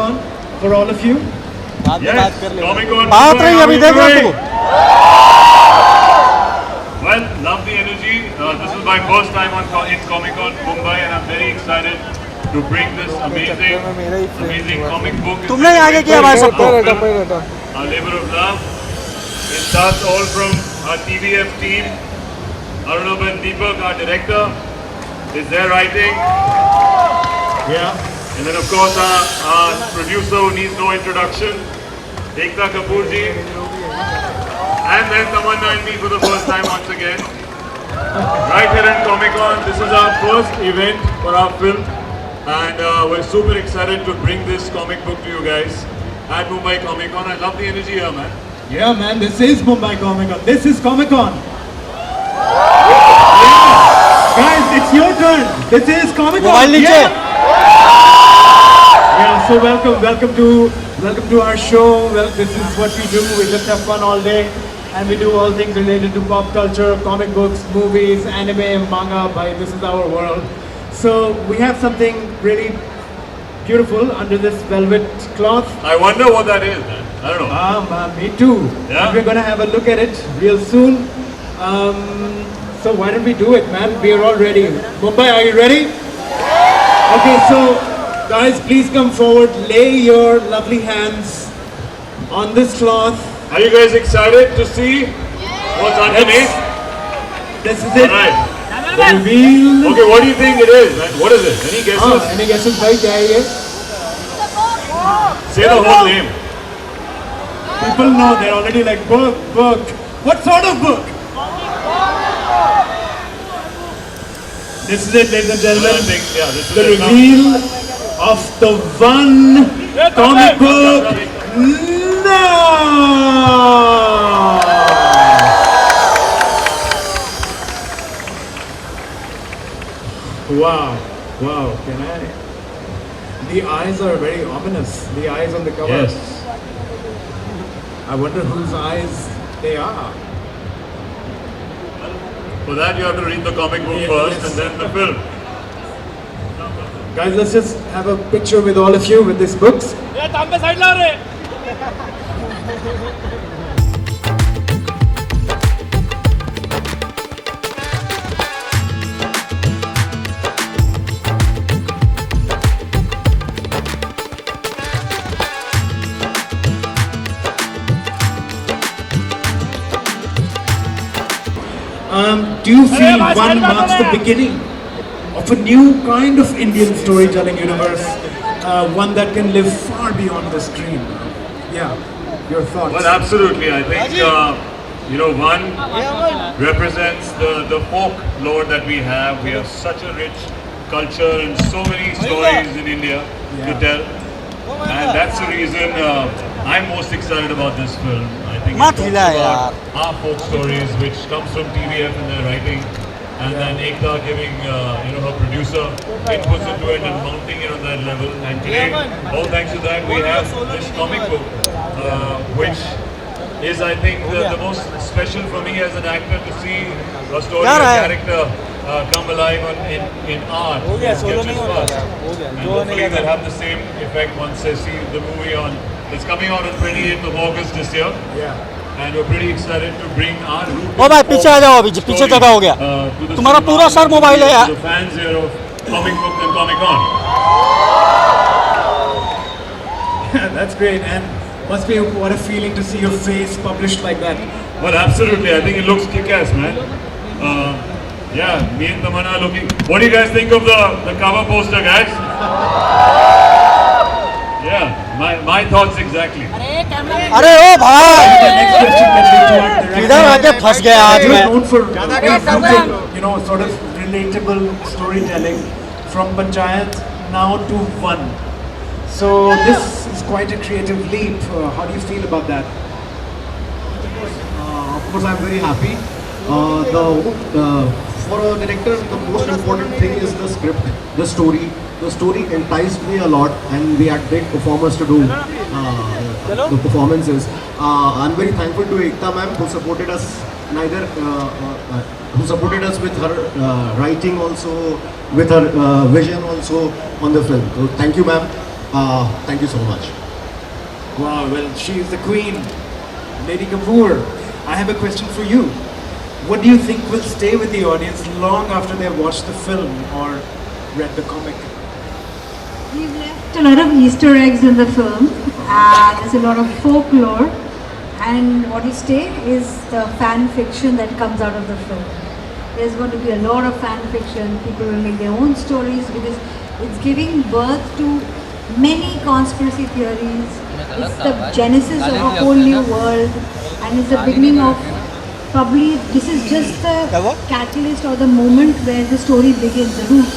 Comic-Con for all of you. Yes, Comic-Con. बात रही अभी देख रहे हो Well, love the energy. This is my first time in Comic-Con Mumbai, and I'm very excited to bring this amazing comic book. तुमने आगे किया भाई सबको Our labor of love. It starts all from our TVF team. Arunabh and Deepak, our director, is there writing. Yeah. And then of course our producer who needs no introduction, Ekta Kapoor ji. And then Tamanna and me for the first time once again. Right here in Comic-Con. This is our first event for our film. And we're super excited to bring this comic book to you guys at Mumbai Comic-Con. I love the energy here, man. Yeah, man, this is Mumbai Comic-Con. This is Comic-Con. Guys, it's your turn. This is Comic-Con. Yeah, so welcome to our show. Well, this is what we do. We just have fun all day, and we do all things related to pop culture, comic books, movies, anime, manga. Bhai, this is our world. So we have something really beautiful under this velvet cloth. I wonder what that is, man. I don't know. Me too. Yeah? We're gonna have a look at it real soon. So why don't we do it, man? We are all ready. Mumbai, are you ready? Okay, so guys, please come forward. Lay your lovely hands on this cloth. Are you guys excited to see what's underneath? This is it. All right. The reveal. Okay, what do you think it is, man? What is it? Any guesses? Any guesses, bhai? Kya hai ye? Say the whole name. People know. They're already like, book. What sort of book? This is it, ladies and Well, I gentlemen. think, yeah, this is The it now. reveal of the one comic book now. Wow. Can I? The eyes are very ominous. The eyes on the cover. Yes. I wonder whose eyes they are. For that, you have to read the comic book Yes, first yes. and then the film. Guys, let's just have a picture with all of you with these books. Do you feel one marks the beginning of a new kind of Indian storytelling universe, one that can live far beyond the screen? Yeah, your thoughts? Well, absolutely. I think, one represents the folklore that we have. We have such a rich culture and so many stories in India to tell. And that's the reason I'm most excited about this film. I think it मत talks हिला about our folk stories, which comes from TVF in their writing, and then Ekta giving, her producer inputs into it and mounting it on that level. And today, all thanks to that, we have this comic book, which is, I think, the most special for me as an actor to see a story and character come alive in art, in sketches first. And hopefully they'll have the same effect once they see the movie on. It's coming out on 28th of August this year. Yeah. And we're pretty excited to bring our ओ भाई पीछे आ जाओ अभी पीछे जगह हो गया तुम्हारा पूरा सर मोबाइल है यार the fans here of comic book and Comic-Con. That's great, and must be what a feeling to see your face published like that. Well, absolutely. I think it looks kick-ass, man. Me and Tamanna looking. What do you guys think of the cover poster, guys? Yeah, my thoughts exactly. अरे ओ भाई The next question can be to our director. इधर आके फंस गया आज You're मैं known for brutal, sort of relatable storytelling from Panchayat now to One. So this is quite a creative leap. How do you feel about that? Of course, I'm very happy. For a director, the most important thing is the script, the story. The story enticed me a lot, and we had great performers to do the performances. I'm very thankful to Ekta ma'am who supported us who supported us with her writing also, with her vision also on the film. So thank you, ma'am. Thank you so much. Wow, well, she is the queen. Lady Kapoor, I have a question for you. What do you think will stay with the audience long after they've watched the film or read the comic? We've left a lot of Easter eggs in the film. There's a lot of folklore, and what will stay is the fan fiction that comes out of the film. There's going to be a lot of fan fiction. People will make their own stories because it's giving birth to many conspiracy theories. It's the genesis of a whole new world, and it's the beginning of probably this is just the catalyst or the moment where the story begins. The root.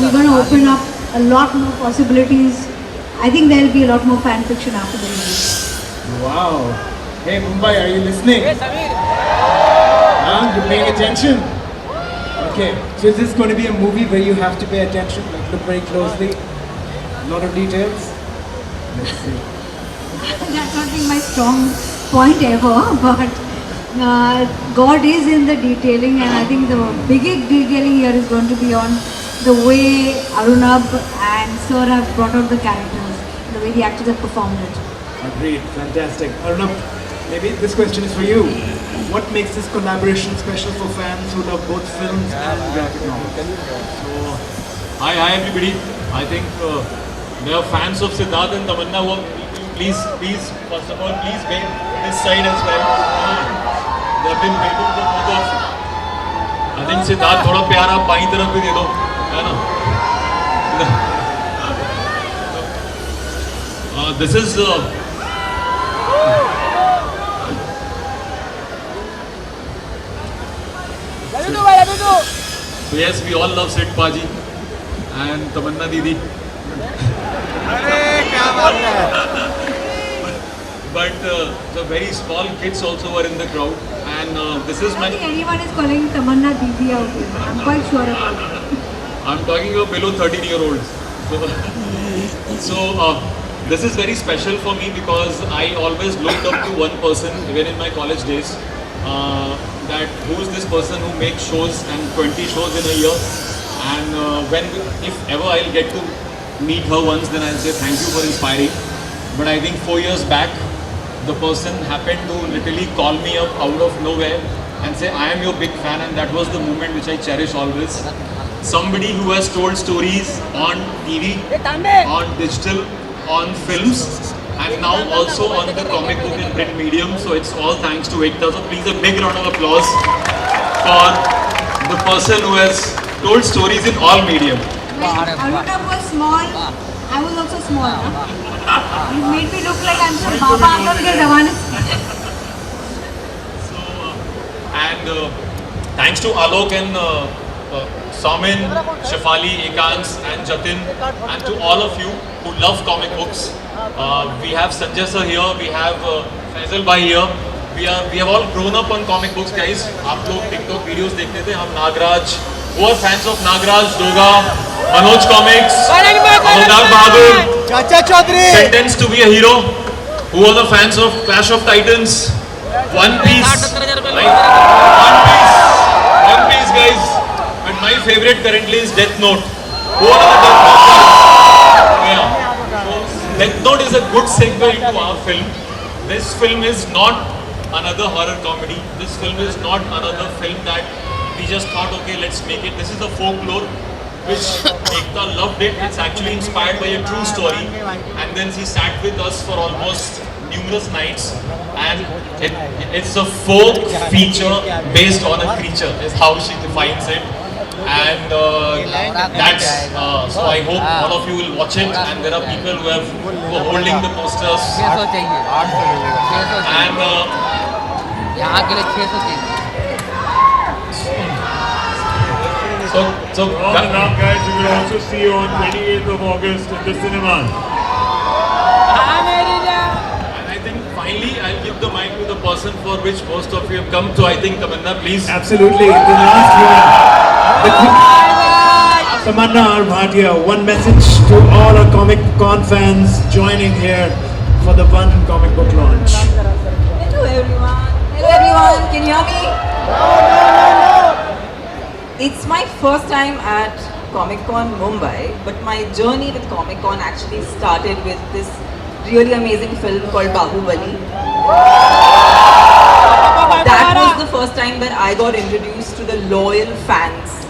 We're going to open up a lot more possibilities. I think there'll be a lot more fan fiction after the movie. Wow. Hey Mumbai, are you listening? Yes, you paying attention? Okay, so is this going to be a movie where you have to pay attention, like look very closely? A lot of details? Let's see. That's not been my strong point ever, but God is in the detailing, and I think the biggest detailing here is going to be on the way Arunabh and Sir have brought out the characters, the way the actors have performed it. Agreed, fantastic. Arunabh, maybe this question is for you. What makes this collaboration special for fans who love both films and graphic novels? So, hi everybody. I think there are fans of Siddharth and Tamanna who are, please, first of all, please wait this side as well. They have been waiting for both of you. I think Siddharth थोड़ा प्यार आप बाईं तरफ भी दे दो, है ना? This is so yes, we all love Sid Paji and Tamanna Didi. But the very small kids also were in the crowd, and this is I my. don't think anyone is calling Tamanna Didi out here. I'm quite sure about it. I'm talking about below 13-year-olds. So this is very special for me because I always looked up to one person, even in my college days. That who's this person who makes shows and 20 shows in a year, and if ever I'll get to meet her once, then I'll say thank you for inspiring. But I think 4 years back, the person happened to literally call me up out of nowhere and say I am your big fan, and that was the moment which I cherish always. Somebody who has told stories on TV, on digital, on films, and now also on the comic book and print medium. So it's all thanks to Ekta. So please a big round of applause for the person who has told stories in all medium. When Arunabh was small, I was also small. You made me look like I'm some Baba Uncle ke zamane. And thanks to Alok and Samin, Shafali, Ekans and Jatin, and to all of you who love comic books. We have Sanjay sir here, we have Faisal bhai here. We have all grown up on comic books, guys. आप लोग TikTok videos देखते थे, हम Nagraj, who are fans of Nagraj, Doga, Manoj Comics, Anurag Bahadur, Sentenced to be a Hero, who are the fans of Clash of Titans, One Piece, right? One Piece, guys. But my favorite currently is Death Note. Who are the Death Note? Yeah. So Death Note is a good segue into our film. This film is not another horror comedy. This film is not another film that we just thought, okay, let's make it. This is a folklore which Ekta loved it. It's actually inspired by a true story. And then she sat with us for almost numerous nights. And it's a folk feature based on a creature, is how she defines it. And that's so I hope all of you will watch it, and there are people who are holding the posters, and यहाँ के लिए 600 चाहिए। so On and up, guys, we will also see you on 28th of August in the cinemas. And I think finally I'll give the mic to the person for which most of you have come. So I think Tamanna, please. Absolutely, the last winner. Tamanna R. Bhatia, one message to all our Comic Con fans joining here for the One comic book launch. Hello everyone. Hello everyone. Can you hear me? It's my first time at Comic Con Mumbai, but my journey with Comic Con actually started with this really amazing film called Bahubali. That was the first time that I got introduced to the loyal fans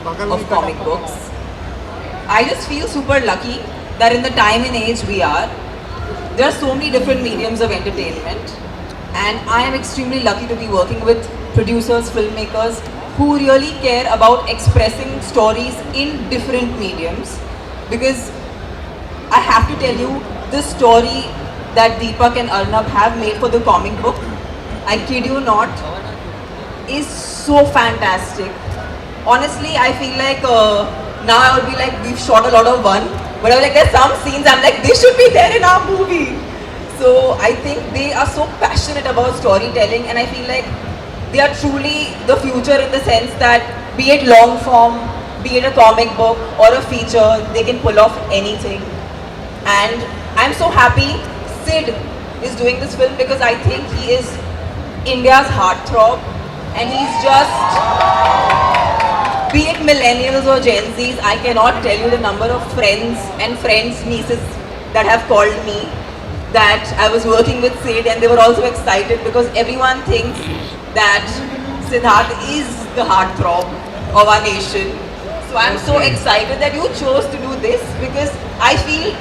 of comic books. I just feel super lucky that in the time and age we are, there are so many different mediums of entertainment, and I am extremely lucky to be working with producers, filmmakers who really care about expressing stories in different mediums. Because I have to tell you, the story that Deepak and Arnab have made for the comic book, I kid you not, is so fantastic. Honestly, I feel like now I would be like, we've shot a lot of one, but I was like, there's some scenes I'm like, this should be there in our movie. So I think they are so passionate about storytelling, and I feel like they are truly the future in the sense that be it long form, be it a comic book or a feature, they can pull off anything. And I'm so happy Sid is doing this film because I think he is India's heartthrob, and he's just, be it millennials or Gen Zs, I cannot tell you the number of friends and friends' nieces that have called me that I was working with Sid, and they were also excited because everyone thinks that Siddharth is the heartthrob of our nation. So I'm so excited that you chose to do this because I feel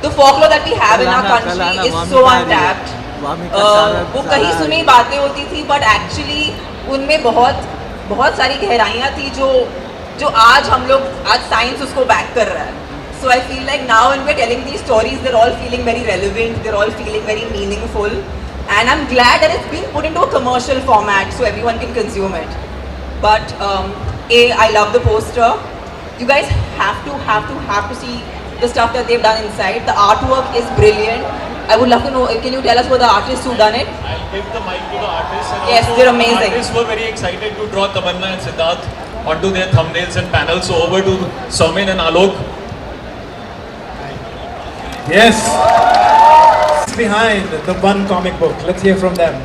the folklore that we have in our country is so untapped. वो कहीं सुनी बातें होती थी, but actually उनमें बहुत सारी गहराइयाँ थी जो आज हम लोग, आज साइंस उसको बैक कर रहा है. So I feel like now when we're telling these stories, they're all feeling very relevant, they're all feeling very meaningful, and I'm glad that it's been put into a commercial format so everyone can consume it. But I love the poster. You guys have to see the stuff that they've done inside. The artwork is brilliant. I would love to know, can you tell us what the artists who've done it? I'll give the mic to the artists. And Yes, also they're amazing. The artists were very excited to draw Tamanna and Siddharth onto their thumbnails and panels. So over to Saumin and Alok. Yes. Behind the one comic book. Let's hear from them.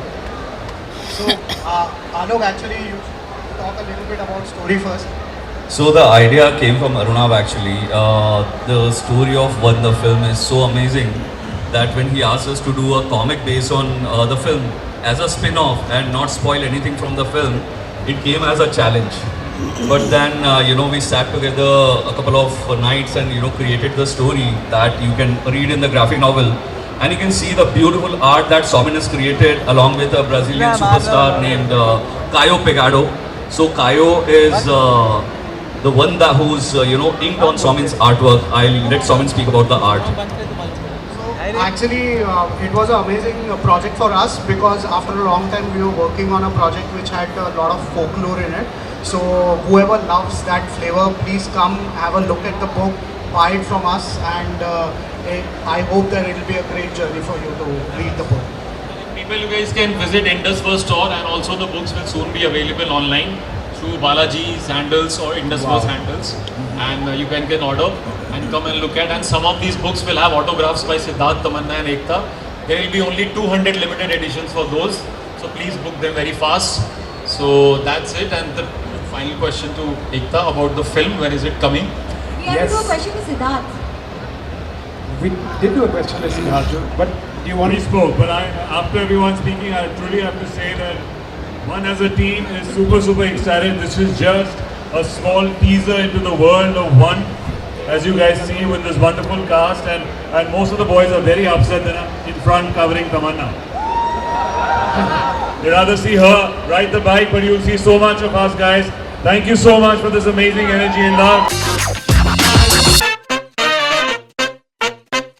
So, Alok, actually, you talk a little bit about story first. So the idea came from Arnav actually. The story of what the film is so amazing that when he asked us to do a comic based on the film as a spin-off and not spoil anything from the film, it came as a challenge. But then, we sat together a couple of nights and, created the story that you can read in the graphic novel. And you can see the beautiful art that Saumin has created along with a Brazilian superstar named Caio Pegado. So Caio is the one that who's, inked on Saumin's artwork. I'll let Saumin speak about the art. Actually, it was an amazing project for us because after a long time we were working on a project which had a lot of folklore in it. So whoever loves that flavor, please come have a look at the book, buy it from us, and I hope that it will be a great journey for you to read the book. People, you guys can visit Indusverse store, and also the books will soon be available online through Balaji's handles or Indusverse handles, and you can order and come and look at. And some of these books will have autographs by Siddharth, Tamanna and Ekta. There will be only 200 limited editions for those, so please book them very fast. So that's it. And the final question to Ekta about the film, when is it coming? We have to do a question to Siddharth. We did do a question to Siddharth, but do you want We spoke, but after everyone speaking, I truly have to say that one as a team is super excited. This is just a small teaser into the world of One, as you guys see with this wonderful cast, and most of the boys are very upset that I'm in front covering Tamanna. They'd rather see her ride the bike, but you'll see so much of us guys. Thank you so much for this amazing energy and love.